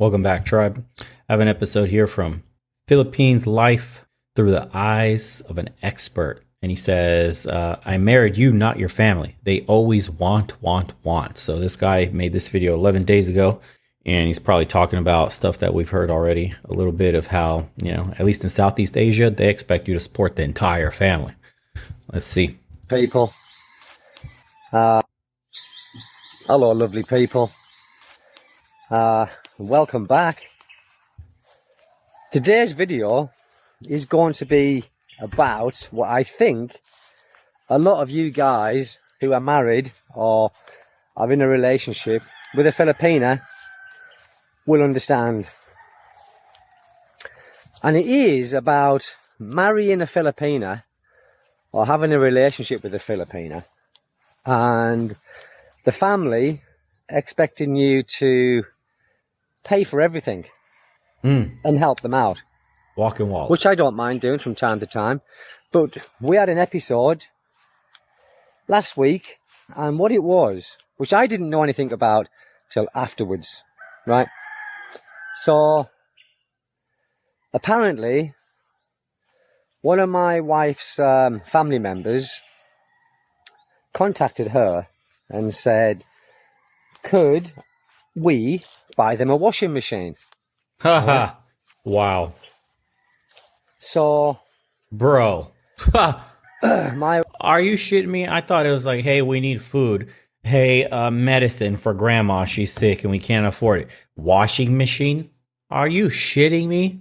Welcome back, tribe. I have an episode here from Philippines Life Through the Eyes of an Expert. And he says, I married you, not your family. They always want. So this guy made this video 11 days ago, and he's probably talking about stuff that we've heard already. A little bit of how, at least in Southeast Asia, they expect you to support the entire family. Let's see. People. Hello, lovely people. Welcome back. Today's video is going to be about what I think a lot of you guys who are married or are in a relationship with a Filipina will understand. And it is about marrying a Filipina or having a relationship with a Filipina and the family expecting you to pay for everything and help them out. Walking wall. Which I don't mind doing from time to time. But we had an episode last week, and what it was, which I didn't know anything about till afterwards, right? So, apparently, one of my wife's family members contacted her and said, could we buy them a washing machine? Haha. Wow. So, bro, my are you shitting me? I thought it was like, hey, we need food. Hey, medicine for grandma. She's sick and we can't afford it. Washing machine? Are you shitting me?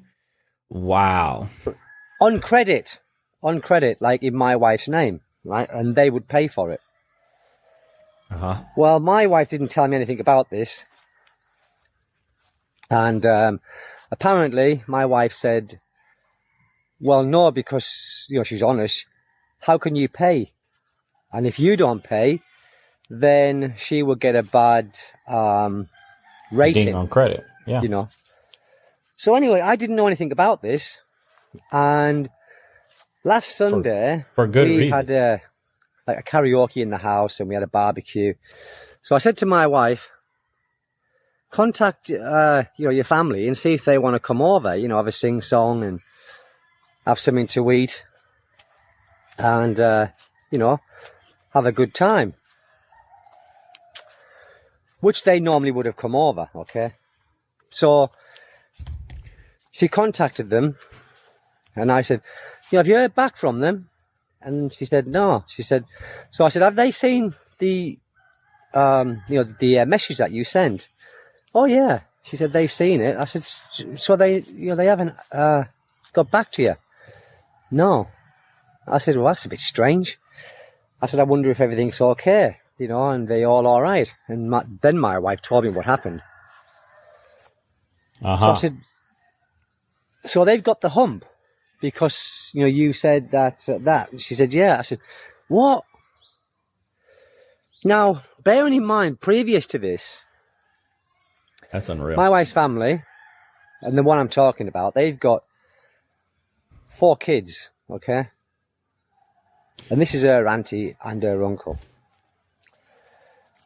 Wow. on credit, like in my wife's name, right? And they would pay for it. Well, my wife didn't tell me anything about this. And apparently my wife said, well, no, because, she's honest. How can you pay? And if you don't pay, then she will get a bad rating. Ding on credit, yeah. So anyway, I didn't know anything about this. And last Sunday, for good we reason. had a karaoke in the house and we had a barbecue. So I said to my wife, contact your family and see if they want to come over, have a sing song and have something to eat and have a good time, which they normally would have come over. Okay, so she contacted them and I said, have you heard back from them? And she said no. She said, so I said, have they seen the the message that you sent? Oh yeah. She said they've seen it. I said, so they haven't got back to you? No. I said, well, that's a bit strange. I said, I wonder if everything's okay, and they all right. And then my wife told me what happened. So I said, so they've got the hump because, you said that. She said, yeah. I said, what? Now, bearing in mind, previous to this, that's unreal. My wife's family, and the one I'm talking about, they've got 4 kids, okay? And this is her auntie and her uncle.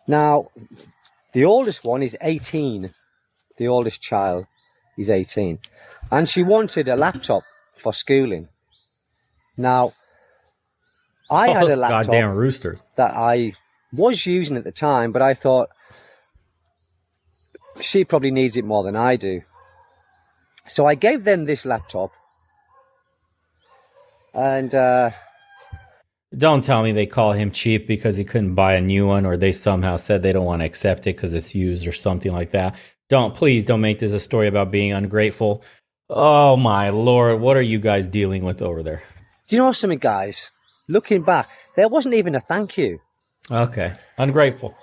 Now, the oldest one is 18. The oldest child is 18. And she wanted a laptop for schooling. Now, I had a laptop goddamn roosters that I was using at the time, but I thought, she probably needs it more than I do. So I gave them this laptop. And don't tell me they call him cheap because he couldn't buy a new one, or they somehow said they don't want to accept it because it's used or something like that. Please don't make this a story about being ungrateful. Oh my Lord, what are you guys dealing with over there? Do you know something, guys? Looking back, there wasn't even a thank you. Okay, ungrateful.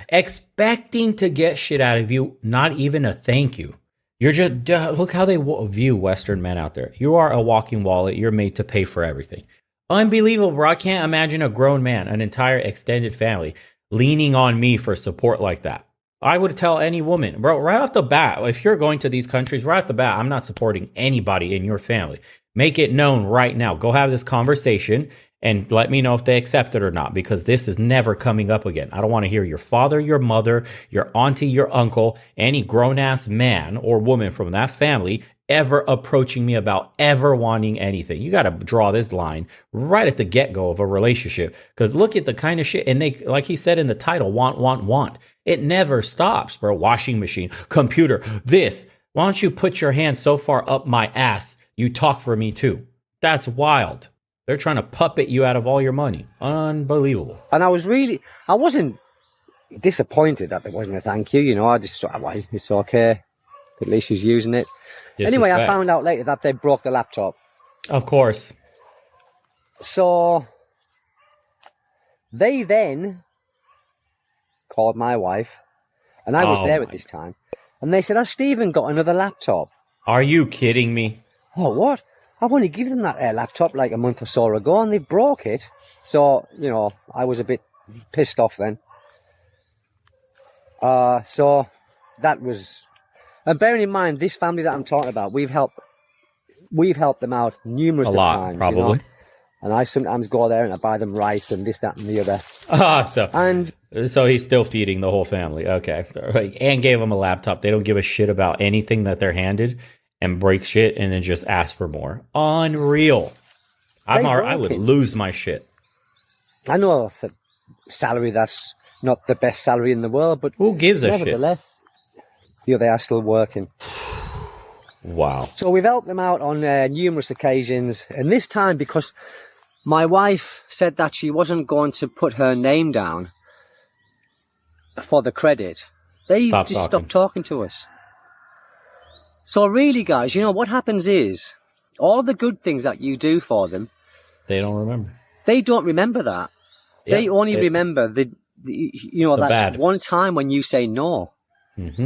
Expecting to get shit out of you, not even a thank you. You're just, look how they view Western men out there. You are a walking wallet. You're made to pay for everything. Unbelievable, bro. I can't imagine a grown man, an entire extended family, leaning on me for support like that. I would tell any woman, bro, right off the bat, if you're going to these countries, right off the bat, I'm not supporting anybody in your family. Make it known right now. Go have this conversation and let me know if they accept it or not, because this is never coming up again. I don't want to hear your father, your mother, your auntie, your uncle, any grown-ass man or woman from that family ever approaching me about ever wanting anything. You got to draw this line right at the get-go of a relationship, because look at the kind of shit. And they, like he said in the title, want. It never stops, bro. Washing machine, computer, this. Why don't you put your hand so far up my ass, you talk for me too? That's wild. They're trying to puppet you out of all your money. Unbelievable. And I wasn't disappointed that there wasn't a thank you. You know, I just thought, well, it's okay. At least she's using it. Anyway, I found out later that they broke the laptop. Of course. So they then called my wife, and I was there at this time, and they said, has Stephen got another laptop? Are you kidding me? Oh, what? I've only given them that laptop like a month or so ago, and they broke it. So, you know, I was a bit pissed off then. So that was... And bearing in mind, this family that I'm talking about, we've helped them out numerous times. Probably. You know? And I sometimes go there and I buy them rice and this, that, and the other. So he's still feeding the whole family. Okay. And gave them a laptop. They don't give a shit about anything that they're handed, and break shit and then just ask for more. Unreal. I would lose my shit. I know the salary, that's not the best salary in the world, but who gives a shit? Nevertheless, they are still working. Wow. So we've helped them out on numerous occasions, and this time, because my wife said that she wasn't going to put her name down for the credit, they stopped talking to us. So really, guys, you know, what happens is, all the good things that you do for them, they don't remember. They don't remember that. Yeah, they only remember the that bad. One time when you say no. Mm-hmm.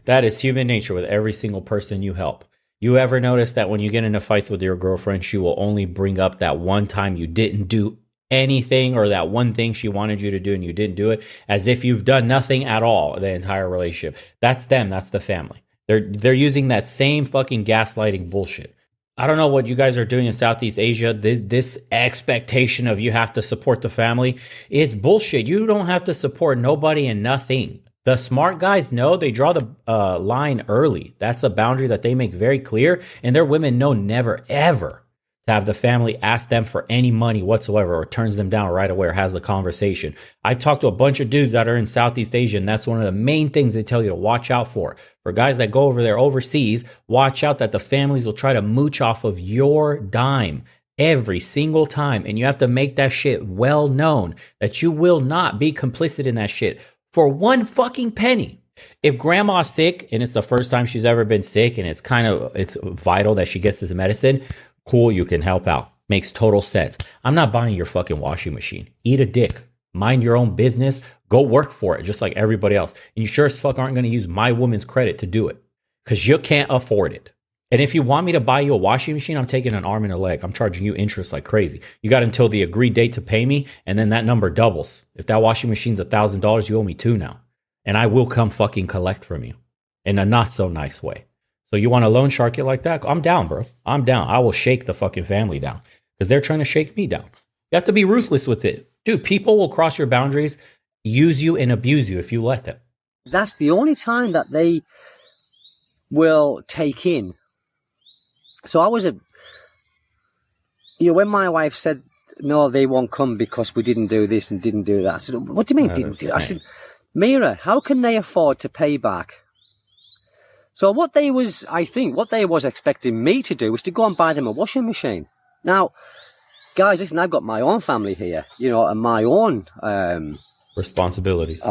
That is human nature with every single person you help. You ever notice that when you get into fights with your girlfriend, she will only bring up that one time you didn't do anything, or that one thing she wanted you to do and you didn't do it, as if you've done nothing at all the entire relationship. That's them. That's the family. They're using that same fucking gaslighting bullshit. I don't know what you guys are doing in Southeast Asia. This expectation of you have to support the family, it's bullshit. You don't have to support nobody and nothing. The smart guys know, they draw the line early. That's a boundary that they make very clear. And their women know never, ever to have the family ask them for any money whatsoever, or turns them down right away, or has the conversation. I've talked to a bunch of dudes that are in Southeast Asia, and that's one of the main things they tell you to watch out for. For guys that go over there overseas, watch out that the families will try to mooch off of your dime every single time. And you have to make that shit well known that you will not be complicit in that shit for one fucking penny. If grandma's sick and it's the first time she's ever been sick, and it's vital that she gets this medicine, cool, you can help out. Makes total sense. I'm not buying your fucking washing machine. Eat a dick. Mind your own business. Go work for it just like everybody else. And you sure as fuck aren't going to use my woman's credit to do it, because you can't afford it. And if you want me to buy you a washing machine, I'm taking an arm and a leg. I'm charging you interest like crazy. You got until the agreed date to pay me, and then that number doubles. If that washing machine's $1,000, you owe me $2 now. And I will come fucking collect from you in a not so nice way. So you want to loan shark it like that? I'm down, bro. I'm down. I will shake the fucking family down, because they're trying to shake me down. You have to be ruthless with it. Dude, people will cross your boundaries, use you and abuse you if you let them. That's the only time that they will take in. So I was when my wife said, no, they won't come because we didn't do this and didn't do that. I said, what do you mean didn't do that? I said, Mira, how can they afford to pay back? So what they was expecting me to do was to go and buy them a washing machine. Now, guys, listen, I've got my own family here, and my own responsibilities,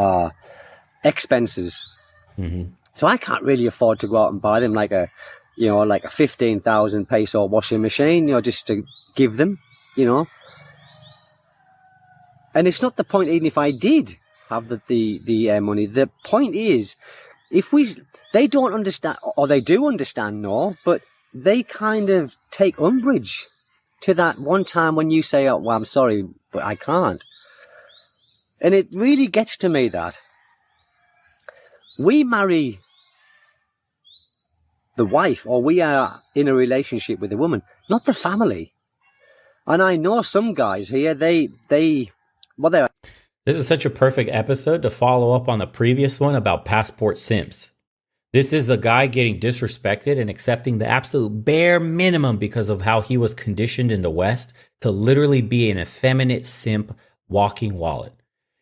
expenses. Mm-hmm. So I can't really afford to go out and buy them like a 15,000 peso washing machine, just to give them, And it's not the point, even if I did have the money. The point is, they don't understand, or they do understand, no, but they kind of take umbrage to that one time when you say, oh, well, I'm sorry, but I can't. And it really gets to me that we marry the wife, or we are in a relationship with a woman, not the family. And I know some guys here, they're This is such a perfect episode to follow up on the previous one about passport simps. This is the guy getting disrespected and accepting the absolute bare minimum because of how he was conditioned in the West to literally be an effeminate simp walking wallet.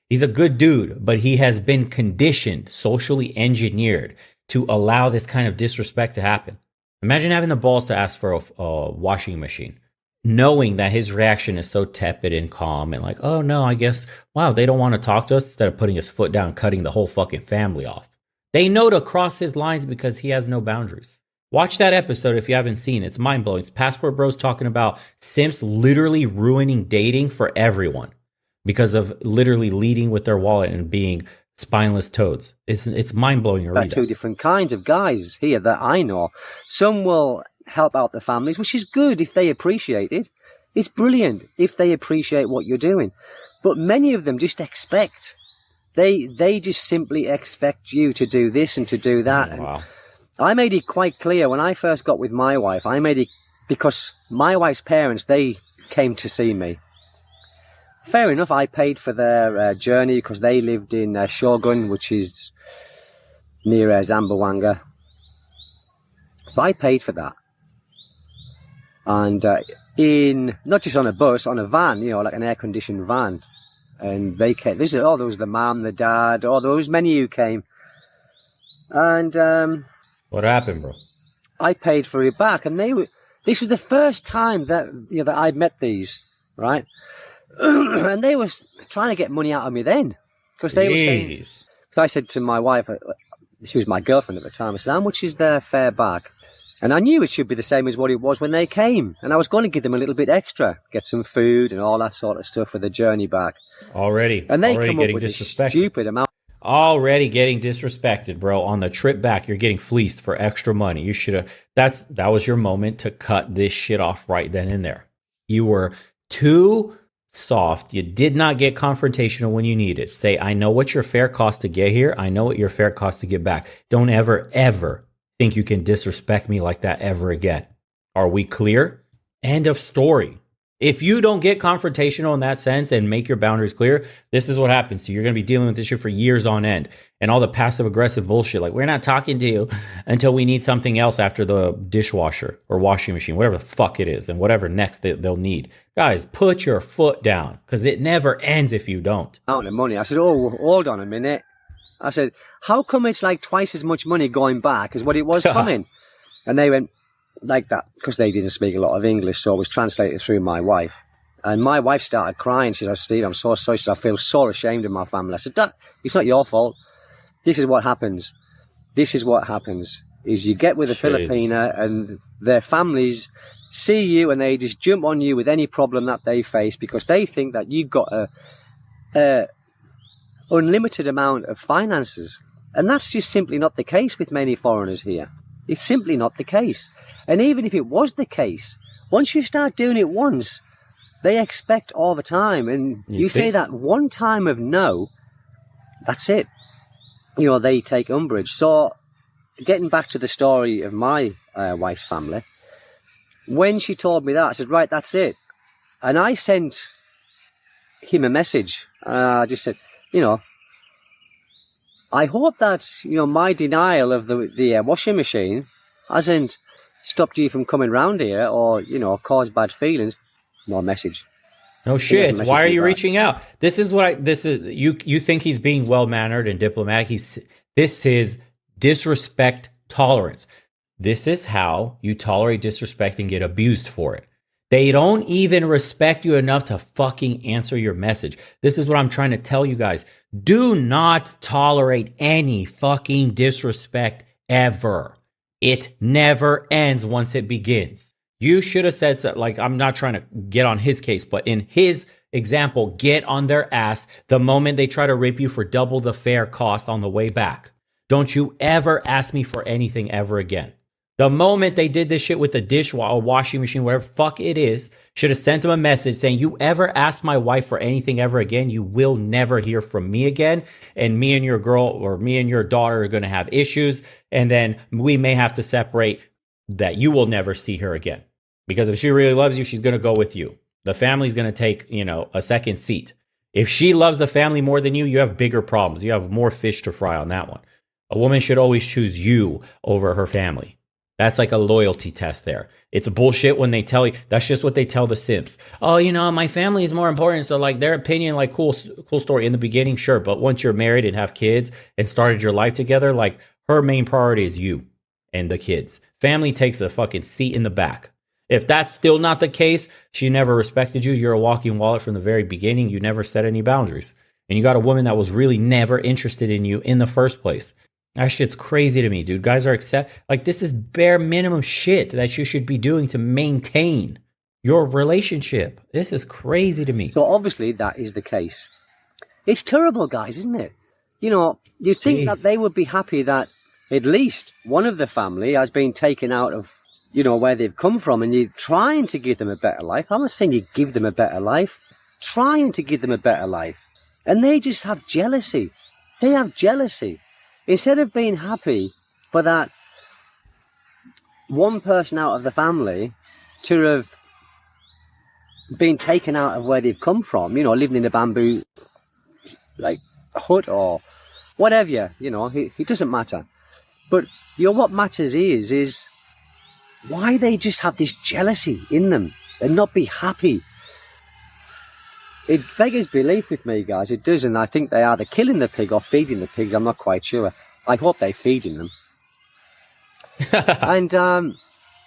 He's a good dude, but he has been conditioned, socially engineered to allow this kind of disrespect to happen. Imagine having the balls to ask for a washing machine, knowing that his reaction is so tepid and calm and like, oh no, I guess, wow, they don't want to talk to us, instead of putting his foot down, cutting the whole fucking family off. They know to cross his lines because he has no boundaries. Watch that episode if you haven't seen it. It's mind-blowing. It's Passport Bros talking about simps literally ruining dating for everyone because of literally leading with their wallet and being spineless toads. It's mind-blowing to read. Two different kinds of guys here that I know. Some will help out the families, which is good if they appreciate it. It's brilliant if they appreciate what you're doing. But many of them just expect. They just simply expect you to do this and to do that. Oh, wow. And I made it quite clear when I first got with my wife. I made it because my wife's parents, they came to see me. Fair enough, I paid for their journey because they lived in Shogun, which is near Zamboanga. So I paid for that. And in, not just on a bus, on a van, like an air-conditioned van. And they came, there was the mum, the dad, there was many who came. And what happened, bro? I paid for it back, and this was the first time that that I'd met these, right? And they were trying to get money out of me then, because they were saying. So I said to my wife, she was my girlfriend at the time, I said, how much is their fare back? And I knew it should be the same as what it was when they came. And I was going to give them a little bit extra, get some food and all that sort of stuff for the journey back. And they come up with a stupid amount. Already getting disrespected, bro. On the trip back, you're getting fleeced for extra money. You should have. That was your moment to cut this shit off right then and there. You were too soft. You did not get confrontational when you needed. Say, I know what your fare cost to get here. I know what your fare cost to get back. Don't ever think you can disrespect me like that ever again. Are we clear? End of story. If you don't get confrontational in that sense and make your boundaries clear, this is what happens to you. You're going to be dealing with this shit for years on end. And all the passive aggressive bullshit, like, we're not talking to you until we need something else after the dishwasher or washing machine, whatever the fuck it is, and whatever next they'll need. Guys, put your foot down, because it never ends if you don't. Amount of money. I said, oh, hold on a minute. I said, how come it's like twice as much money going back as what it was coming? And they went like that, because they didn't speak a lot of English, so it was translated through my wife. And my wife started crying. She said, Steve, I'm so sorry. She said, I feel so ashamed of my family. I said, Dad, it's not your fault. This is what happens. This is what happens, is you get with a Filipina and their families see you and they just jump on you with any problem that they face because they think that you've got a unlimited amount of finances. And that's just simply not the case with many foreigners here. It's simply not the case. And even if it was the case, once you start doing it once, they expect all the time. And you say that one time of no, that's it. They take umbrage. So getting back to the story of my wife's family, when she told me that, I said, right, that's it. And I sent him a message. I just said, I hope that, my denial of the washing machine hasn't stopped you from coming round here or, caused bad feelings. No message. No shit. Why are you reaching out? This is you think he's being well-mannered and diplomatic. This is disrespect tolerance. This is how you tolerate disrespect and get abused for it. They don't even respect you enough to fucking answer your message. This is what I'm trying to tell you guys. Do not tolerate any fucking disrespect ever. It never ends once it begins. You should have said so, like, I'm not trying to get on his case, but in his example, get on their ass the moment they try to rip you for double the fare cost on the way back. Don't you ever ask me for anything ever again. The moment they did this shit with the dishwasher, washing machine, whatever fuck it is, should have sent him a message saying, you ever ask my wife for anything ever again, you will never hear from me again. And me and your girl or me and your daughter are going to have issues. And then we may have to separate, that you will never see her again. Because if she really loves you, she's going to go with you. The family's going to take, a second seat. If she loves the family more than you have bigger problems. You have more fish to fry on that one. A woman should always choose you over her family. That's like a loyalty test there. It's bullshit when they tell you. That's just what they tell the simps. Oh, my family is more important. So like their opinion, like cool story in the beginning, sure. But once you're married and have kids and started your life together, like her main priority is you and the kids. Family takes a fucking seat in the back. If that's still not the case, she never respected you. You're a walking wallet from the very beginning. You never set any boundaries. And you got a woman that was really never interested in you in the first place. That shit's crazy to me, dude. Guys are this is bare minimum shit that you should be doing to maintain your relationship. This is crazy to me. So obviously that is the case. It's terrible, guys, isn't it? You think that they would be happy that at least one of the family has been taken out of, where they've come from, and you're trying to give them a better life. I'm not saying you give them a better life. Trying to give them a better life. And they just have jealousy. They have jealousy. Instead of being happy for that one person out of the family to have been taken out of where they've come from, living in a bamboo hut or whatever, it doesn't matter. But what matters is why they just have this jealousy in them and not be happy. It beggars belief with me, guys. It does, and I think they are either killing the pig or feeding the pigs. I'm not quite sure. I hope they're feeding them. And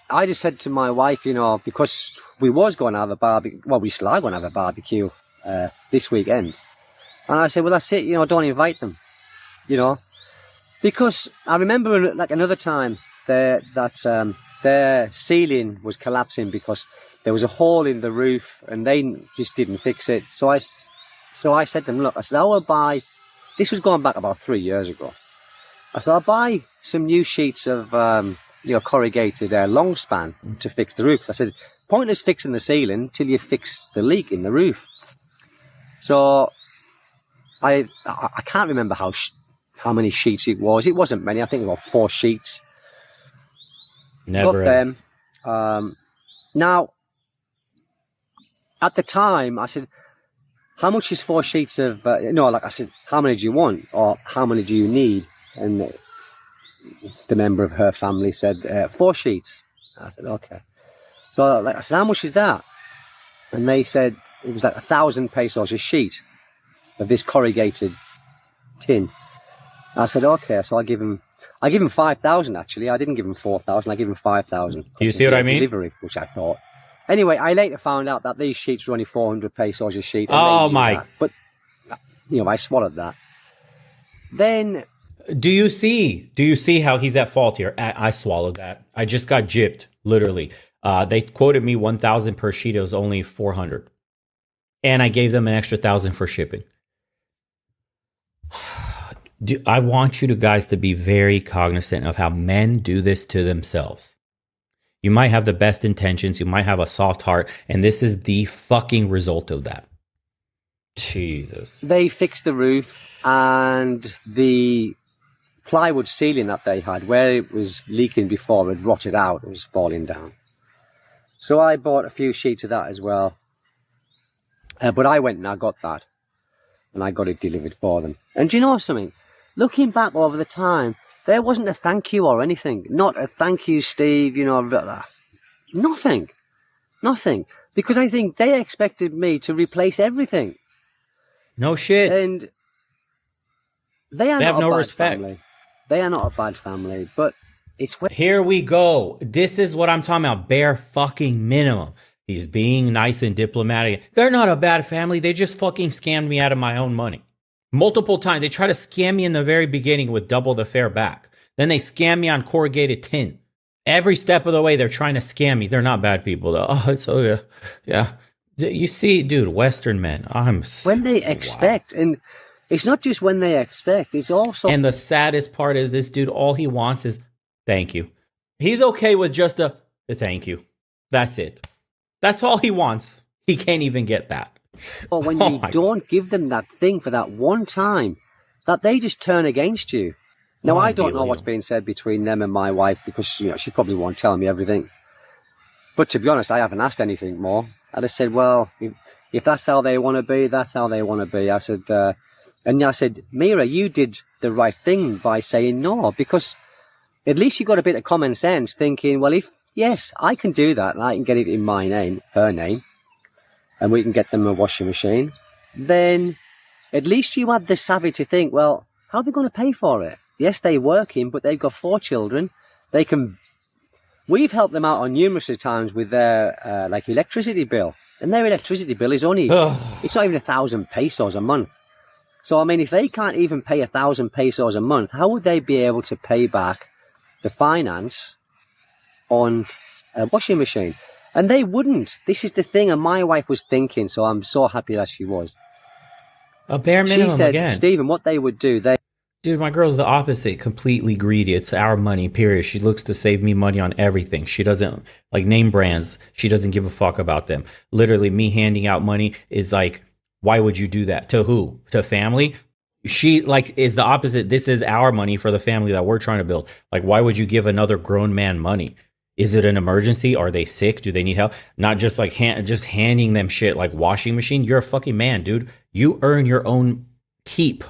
I just said to my wife, because we was going to have a barbecue. Well, we still are going to have a barbecue this weekend. And I said, well, that's it. Don't invite them. Because I remember another time that their ceiling was collapsing because there was a hole in the roof and they just didn't fix it. So I said to them, look, I said, I will buy, this was going back about 3 years ago. I said, I'll buy some new sheets of, corrugated long span to fix the roof. I said, pointless fixing the ceiling till you fix the leak in the roof. So I can't remember how many sheets it was. It wasn't many. I think it was 4 sheets. Never got them. Now, at the time, I said, how much is 4 sheets of, I said, how many do you want? Or how many do you need? And the member of her family said, 4 sheets. I said, okay. So I said, how much is that? And they said, it was 1,000 pesos a sheet of this corrugated tin. I said, okay, so I give him 5,000 actually. I didn't give him 4,000, I gave him 5,000. You see what I mean? Delivery, which I thought. Anyway, I later found out that these sheets were only 400 pesos a sheet. Oh my. But, I swallowed that. Then... Do you see how he's at fault here? I swallowed that. I just got gypped, literally. They quoted me 1,000 per sheet. It was only 400. And I gave them an extra 1,000 for shipping. I want you guys to be very cognizant of how men do this to themselves. You might have the best intentions. You might have a soft heart. And this is the fucking result of that. Jesus. They fixed the roof and the plywood ceiling that they had, where it was leaking before, had rotted out. It was falling down. So I bought a few sheets of that as well. But I went and I got that. And I got it delivered for them. And do you know something? Looking back over the time, there wasn't a thank you or anything. Not a thank you, Steve, nothing. Nothing. Because I think they expected me to replace everything. No shit. And they have no respect. Family. They are not a bad family, but it's... Here we go. This is what I'm talking about. Bare fucking minimum. He's being nice and diplomatic. They're not a bad family. They just fucking scammed me out of my own money. Multiple times. They try to scam me in the very beginning with double the fare back. Then they scam me on corrugated tin. Every step of the way, they're trying to scam me. They're not bad people, though. Oh, it's yeah. You see, dude, Western men. When they expect, and it's not just when they expect. It's also. And the saddest part is this dude. All he wants is thank you. He's okay with just a thank you. That's it. That's all he wants. He can't even get that. Or when you don't give them that thing for that one time, that they just turn against you. Now, I don't know what's being said between them and my wife because she probably won't tell me everything. But to be honest, I haven't asked anything more. I just said, well, if that's how they want to be, that's how they want to be. I said, and I said, Mira, you did the right thing by saying no, because at least you got a bit of common sense thinking, well, yes, I can do that and I can get it in my name, her name, and we can get them a washing machine, then at least you had the savvy to think, well, how are they going to pay for it? Yes, they're working, but they've got 4 children. We've helped them out on numerous times with their electricity bill, and their electricity bill is only, it's not even 1,000 pesos a month. So, I mean, if they can't even pay 1,000 pesos a month, how would they be able to pay back the finance on a washing machine? And they wouldn't. This is the thing, and my wife was thinking, so I'm so happy that she was. A bare minimum. She said, again. Stephen, what they would do, Dude, my girl's the opposite, completely greedy. It's our money, period. She looks to save me money on everything. She doesn't, like, name brands. She doesn't give a fuck about them. Literally, me handing out money is like, why would you do that? To who? To family? She, like, is the opposite. This is our money for the family that we're trying to build. Like, why would you give another grown man money? Is it an emergency? Are they sick? Do they need help? Not just like just handing them shit like washing machine. You're a fucking man, dude. You earn your own keep.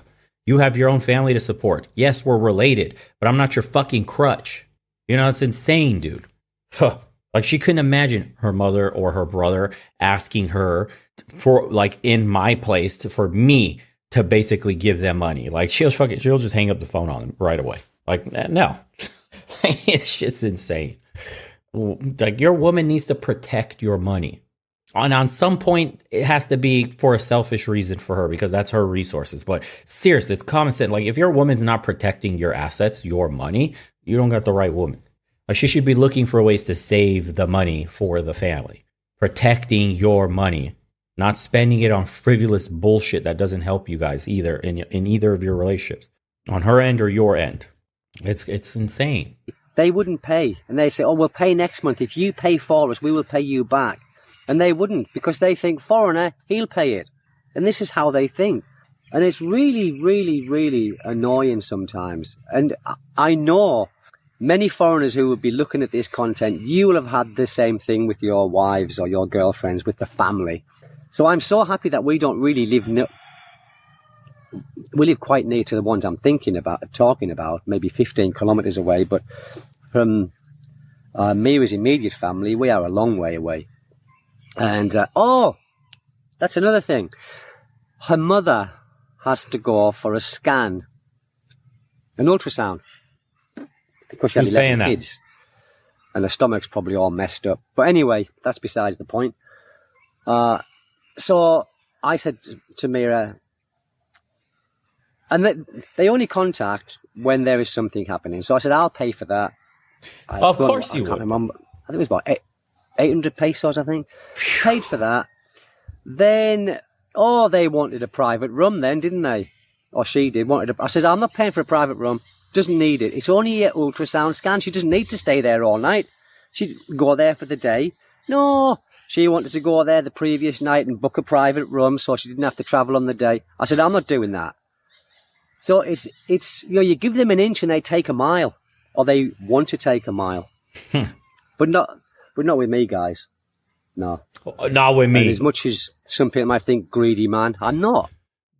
You have your own family to support. Yes, we're related, but I'm not your fucking crutch. You know, it's insane, dude. Like, she couldn't imagine her mother or her brother asking her for, like, in my place for me to basically give them money. Like, she'll just hang up the phone on them right away. Like, no. It's insane. Like, your woman needs to protect your money. And on some point, it has to be for a selfish reason for her, because that's her resources. But seriously, it's common sense. Like, if your woman's not protecting your assets, your money, you don't got the right woman. Like, she should be looking for ways to save the money for the family. Protecting your money, not spending it on frivolous bullshit that doesn't help you guys either in either of your relationships, on her end or your end. It's insane. They wouldn't pay. And they say, oh, we'll pay next month. If you pay for us, we will pay you back. And they wouldn't, because they think, foreigner, he'll pay it. And this is how they think. And it's really, really, really annoying sometimes. And I know many foreigners who would be looking at this content, you will have had the same thing with your wives or your girlfriends, with the family. So I'm so happy that we don't really live... we live quite near to the ones I'm talking about, maybe 15 kilometres away. But from Mira's immediate family, we are a long way away. And, that's another thing. Her mother has to go for a scan, an ultrasound, because she had 11 kids. And her stomach's probably all messed up. But anyway, that's besides the point. So I said to Mira, and they only contact when there is something happening. So I said, I'll pay for that. Of course you would. I can't remember. I think it was about 800 pesos, I think. Paid for that. Then, they wanted a private room then, didn't they? Or she did. I says, I'm not paying for a private room. Doesn't need it. It's only an ultrasound scan. She doesn't need to stay there all night. She'd go there for the day. No, she wanted to go there the previous night and book a private room so she didn't have to travel on the day. I said, I'm not doing that. So it's you give them an inch and they take a mile, or they want to take a mile. But not with me, guys. No. Not with me. And as much as some people might think greedy man, I'm not.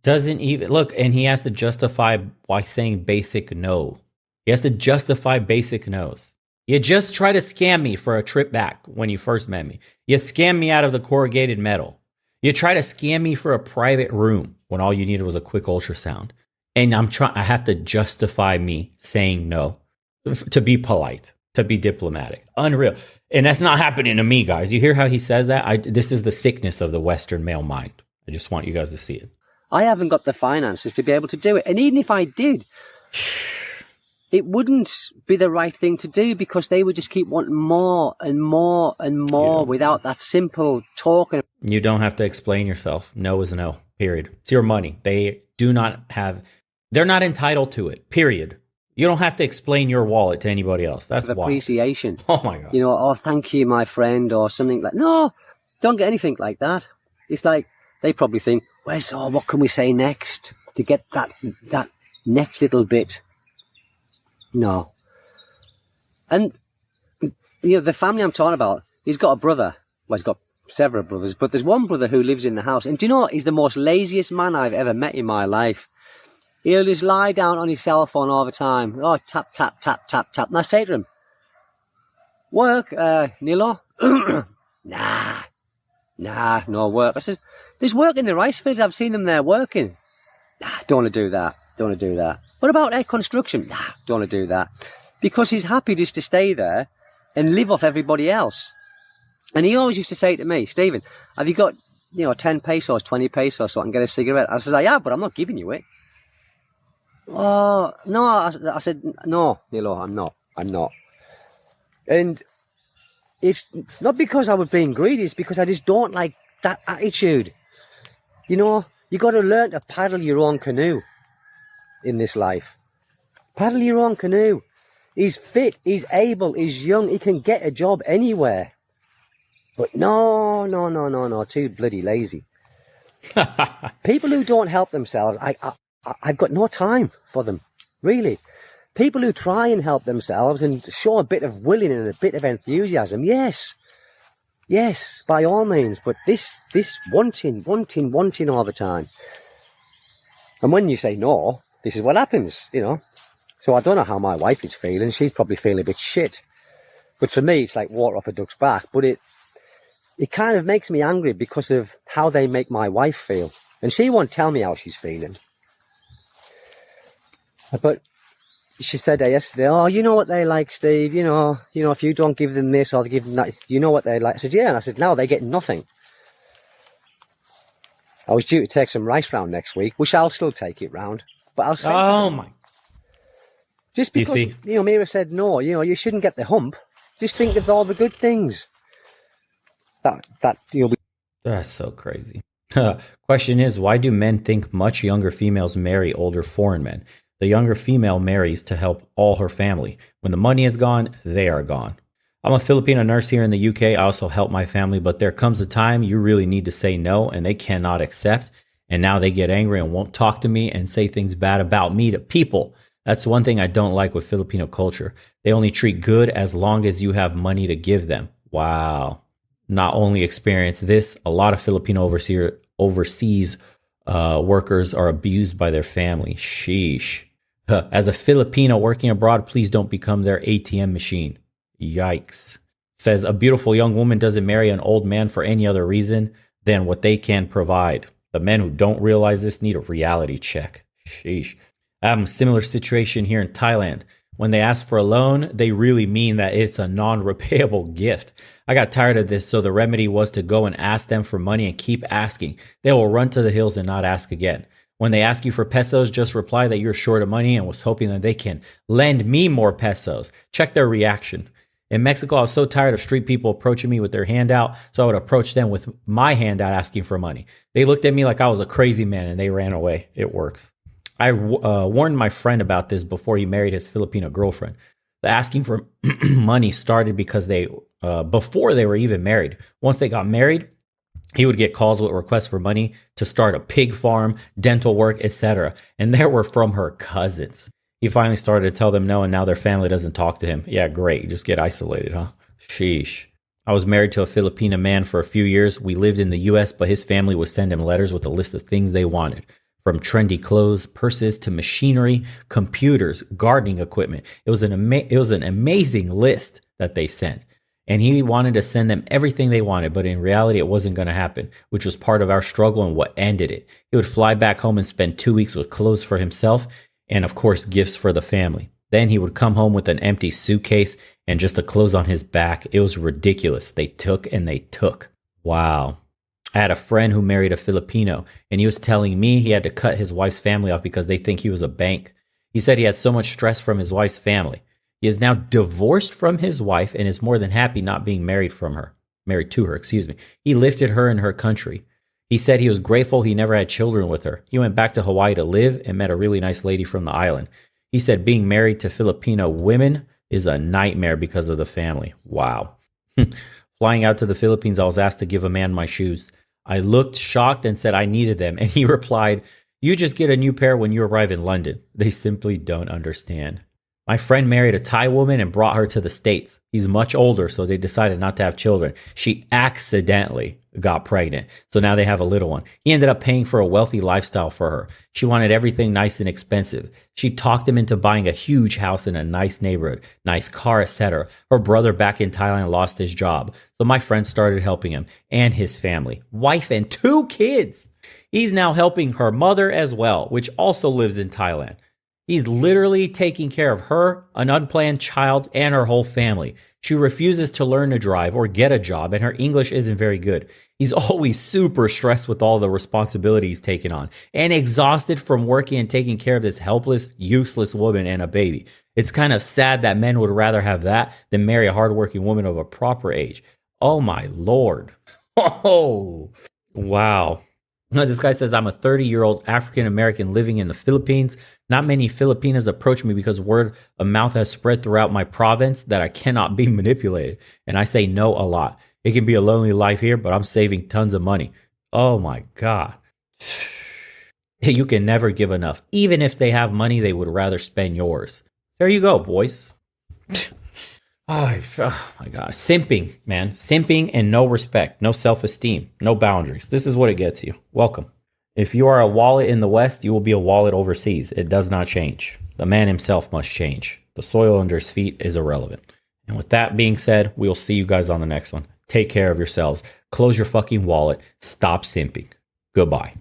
Doesn't even look, and he has to justify by saying basic no. He has to justify basic no's. You just try to scam me for a trip back when you first met me. You scam me out of the corrugated metal. You try to scam me for a private room when all you needed was a quick ultrasound. And I have to justify me saying no to be polite, to be diplomatic. Unreal. And that's not happening to me, guys. You hear how he says that? This is the sickness of the Western male mind. I just want you guys to see it. I haven't got the finances to be able to do it. And even if I did, it wouldn't be the right thing to do, because they would just keep wanting more and more and more without that simple talking. You don't have to explain yourself. No is no, period. It's your money. They're not entitled to it, period. You don't have to explain your wallet to anybody else. That's why. Appreciation. Oh my God. Thank you, my friend, or something like. No, don't get anything like that. It's like they probably think, what can we say next to get that next little bit? No. And the family I'm talking about, he's got a brother. Well, he's got several brothers, but there's one brother who lives in the house. And do you know what? He's the most laziest man I've ever met in my life. He'll just lie down on his cell phone all the time. Oh, tap, tap, tap, tap, tap. And I say to him, work, Nilo? Nah, no work. I says, there's work in the rice fields. I've seen them there working. Nah, don't want to do that. Don't want to do that. What about construction? Nah, don't want to do that. Because he's happy just to stay there and live off everybody else. And he always used to say to me, Stephen, have you got, 10 pesos, 20 pesos so I can get a cigarette? I says, yeah, but I'm not giving you it. Oh, no, I said, no, Nilo, I'm not. And it's not because I was being greedy, it's because I just don't like that attitude. You got to learn to paddle your own canoe in this life. Paddle your own canoe. He's fit, he's able, he's young, he can get a job anywhere. But no, too bloody lazy. People who don't help themselves, I've got no time for them, really. People who try and help themselves and show a bit of willing and a bit of enthusiasm, yes, by all means. But this wanting all the time. And when you say no, this is what happens, So I don't know how my wife is feeling. She's probably feeling a bit shit. But for me, it's like water off a duck's back. But it kind of makes me angry because of how they make my wife feel. And she won't tell me how she's feeling. But she said yesterday, oh, you know what they like, Steve, if you don't give them this or give them that, you know what they like. I said, yeah. And I said, now they get nothing. I was due to take some rice round next week, which I'll still take it round. But I'll say, oh my. Just because, Mira said no, you shouldn't get the hump. Just think of all the good things. That's so crazy. Question is, why do men think much younger females marry older foreign men? The younger female marries to help all her family. When the money is gone, they are gone. I'm a Filipino nurse here in the UK. I also help my family, but there comes a time you really need to say no, and they cannot accept. And now they get angry and won't talk to me and say things bad about me to people. That's one thing I don't like with Filipino culture. They only treat good as long as you have money to give them. Wow. Not only experience this, a lot of Filipino overseas workers are abused by their family. Sheesh. As a Filipino working abroad, please don't become their ATM machine. Yikes. Says a beautiful young woman doesn't marry an old man for any other reason than what they can provide. The men who don't realize this need a reality check. Sheesh. I have a similar situation here in Thailand. When they ask for a loan, they really mean that it's a non-repayable gift. I got tired of this, so the remedy was to go and ask them for money and keep asking. They will run to the hills and not ask again. When they ask you for pesos, just reply that you're short of money and was hoping that they can lend me more pesos. Check their reaction. In Mexico, I was so tired of street people approaching me with their hand out, so I would approach them with my hand out asking for money. They looked at me like I was a crazy man and they ran away. It works. I warned my friend about this before he married his Filipino girlfriend. The asking for money started because before they were even married. Once they got married, he would get calls with requests for money to start a pig farm, dental work, etc. And they were from her cousins. He finally started to tell them no, and now their family doesn't talk to him. Yeah, great. You just get isolated, huh? Sheesh. I was married to a Filipino man for a few years. We lived in the U.S., but his family would send him letters with a list of things they wanted. From trendy clothes, purses, to machinery, computers, gardening equipment. It was an amazing list that they sent. And he wanted to send them everything they wanted, but in reality, it wasn't going to happen, which was part of our struggle and what ended it. He would fly back home and spend 2 weeks with clothes for himself and, of course, gifts for the family. Then he would come home with an empty suitcase and just the clothes on his back. It was ridiculous. They took and they took. Wow. I had a friend who married a Filipino, and he was telling me he had to cut his wife's family off because they think he was a bank. He said he had so much stress from his wife's family. He is now divorced from his wife and is more than happy not being married to her. He lifted her in her country. He said he was grateful he never had children with her. He went back to Hawaii to live and met a really nice lady from the island. He said being married to Filipino women is a nightmare because of the family. Wow. Flying out to the Philippines, I was asked to give a man my shoes. I looked shocked and said I needed them, and he replied, "You just get a new pair when you arrive in London." They simply don't understand. My friend married a Thai woman and brought her to the States. He's much older, so they decided not to have children. She accidentally got pregnant, so now they have a little one. He ended up paying for a wealthy lifestyle for her. She wanted everything nice and expensive. She talked him into buying a huge house in a nice neighborhood, nice car, etc. Her brother back in Thailand lost his job, so my friend started helping him and his family, wife and 2 kids. He's now helping her mother as well, which also lives in Thailand. He's literally taking care of her, an unplanned child, and her whole family. She refuses to learn to drive or get a job, and her English isn't very good. He's always super stressed with all the responsibilities he's taken on and exhausted from working and taking care of this helpless, useless woman and a baby. It's kind of sad that men would rather have that than marry a hardworking woman of a proper age. Oh my Lord. Oh, wow. This guy says, I'm a 30-year-old African-American living in the Philippines. Not many Filipinas approach me because word of mouth has spread throughout my province that I cannot be manipulated. And I say no a lot. It can be a lonely life here, but I'm saving tons of money. Oh my God. You can never give enough. Even if they have money, they would rather spend yours. There you go, boys. Oh my God. Simping, man. Simping and no respect, no self-esteem, no boundaries. This is what it gets you. Welcome. If you are a wallet in the West, you will be a wallet overseas. It does not change. The man himself must change. The soil under his feet is irrelevant. And with that being said, we'll see you guys on the next one. Take care of yourselves. Close your fucking wallet. Stop simping. Goodbye.